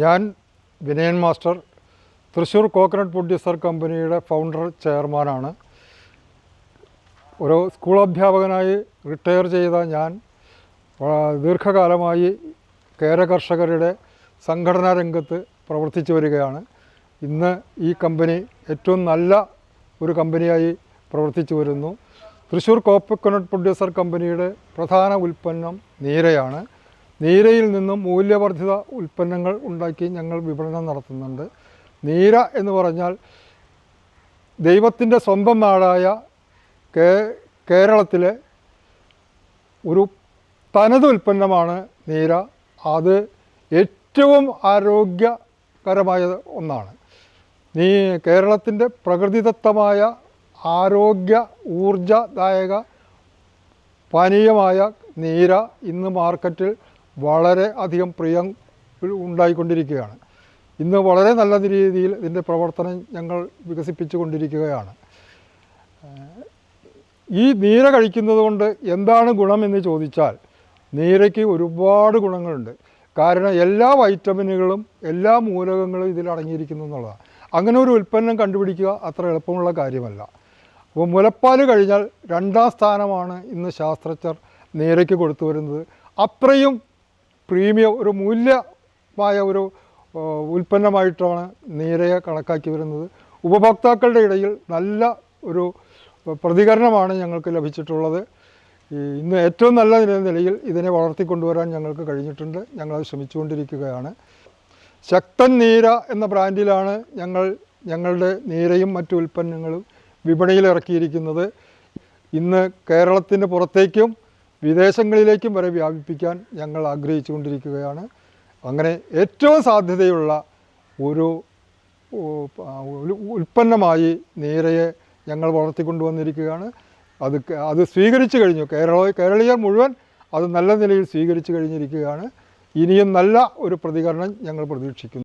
ഞാൻ Vinayan master Thrissur coconut producer കമ്പനിയുടെ founder ചെയർമാനാണ്. ഒരു സ്കൂൾ അധ്യാപകനായി റിട്ടയർ ചെയ്ത ഞാൻ ദീർഘകാലമായി കേര കർഷകരുടെ സംഘടനാ രംഗത്ത് പ്രവർത്തിച്ചു വരികയാണ്. ഇന്ന് ഈ കമ്പനി ഏറ്റവും നല്ല ഒരു കമ്പനിയായി പ്രവർത്തിച്ചു വരുന്നു. തൃശ്ശൂർ കോക്കനട്ട് പ്രൊഡ്യൂസർ കമ്പനിയുടെ പ്രധാന ഉൽപ്പന്നം നീരയാണ്. നീരയിൽ നിന്നും മൂല്യവർദ്ധിത ഉൽപ്പന്നങ്ങൾ ഉണ്ടാക്കി ഞങ്ങൾ വിപണനം നടത്തുന്നുണ്ട്. നീര എന്ന് പറഞ്ഞാൽ ദൈവത്തിൻ്റെ സ്വന്തം നാടായ കേരളത്തിലെ ഒരു തനത് ഉൽപ്പന്നമാണ് നീര. അത് ഏറ്റവും ആരോഗ്യകരമായ ഒന്നാണ്. കേരളത്തിൻ്റെ പ്രകൃതിദത്തമായ ആരോഗ്യ ഊർജദായക പാനീയമായ നീര ഇന്ന് മാർക്കറ്റിൽ വളരെ അധികം പ്രിയം ഉണ്ടായിക്കൊണ്ടിരിക്കുകയാണ്. ഇന്ന് വളരെ നല്ല രീതിയിൽ ഇതിൻ്റെ പ്രവർത്തനം ഞങ്ങൾ വികസിപ്പിച്ചു കൊണ്ടിരിക്കുകയാണ്. ഈ നീര കഴിക്കുന്നത് കൊണ്ട് എന്താണ് ഗുണമെന്ന് ചോദിച്ചാൽ നീരയ്ക്ക് ഒരുപാട് ഗുണങ്ങളുണ്ട്. കാരണം എല്ലാ വൈറ്റമിനുകളും എല്ലാ മൂലകങ്ങളും ഇതിൽ അടങ്ങിയിരിക്കുന്നു എന്നുള്ളതാണ്. അങ്ങനെ ഒരു ഉൽപ്പന്നം കണ്ടുപിടിക്കുക അത്ര എളുപ്പമുള്ള കാര്യമല്ല. അപ്പോൾ മുലപ്പാൽ കഴിഞ്ഞാൽ രണ്ടാം സ്ഥാനമാണ് ഇന്ന് ശാസ്ത്രജ്ഞർ നീരയ്ക്ക് കൊടുത്തു വരുന്നത്. അത്രയും പ്രീമിയം ഒരു മൂല്യമായ ഒരു ഉൽപ്പന്നമായിട്ടാണ് നീരയെ കണക്കാക്കി വരുന്നത്. ഉപഭോക്താക്കളുടെ ഇടയിൽ നല്ല ഒരു പ്രതികരണമാണ് ഞങ്ങൾക്ക് ലഭിച്ചിട്ടുള്ളത്. ഇന്ന് ഏറ്റവും നല്ല നിലയിൽ ഇതിനെ വളർത്തിക്കൊണ്ടുവരാൻ ഞങ്ങൾക്ക് കഴിഞ്ഞിട്ടുണ്ട്. ഞങ്ങളത് ശ്രമിച്ചുകൊണ്ടിരിക്കുകയാണ്. ശക്തൻ നീര എന്ന ബ്രാൻഡിലാണ് ഞങ്ങളുടെ നീരയും മറ്റു ഉൽപ്പന്നങ്ങളും വിപണിയിൽ ഇറക്കിയിരിക്കുന്നത്. ഇന്ന് കേരളത്തിൻ്റെ പുറത്തേക്കും വിദേശങ്ങളിലേക്കും വരെ വ്യാപിപ്പിക്കാൻ ഞങ്ങൾ ആഗ്രഹിച്ചു കൊണ്ടിരിക്കുകയാണ്. അങ്ങനെ ഏറ്റവും സാധ്യതയുള്ള ഒരു ഉൽപ്പന്നമായി നീരയെ ഞങ്ങൾ വളർത്തിക്കൊണ്ടുവന്നിരിക്കുകയാണ്. അത് സ്വീകരിച്ചു കഴിഞ്ഞു. കേരളീയർ മുഴുവൻ അത് നല്ല നിലയിൽ സ്വീകരിച്ചു കഴിഞ്ഞിരിക്കുകയാണ്. ഇനിയും നല്ല ഒരു പ്രതികരണം ഞങ്ങൾ പ്രതീക്ഷിക്കുന്നു.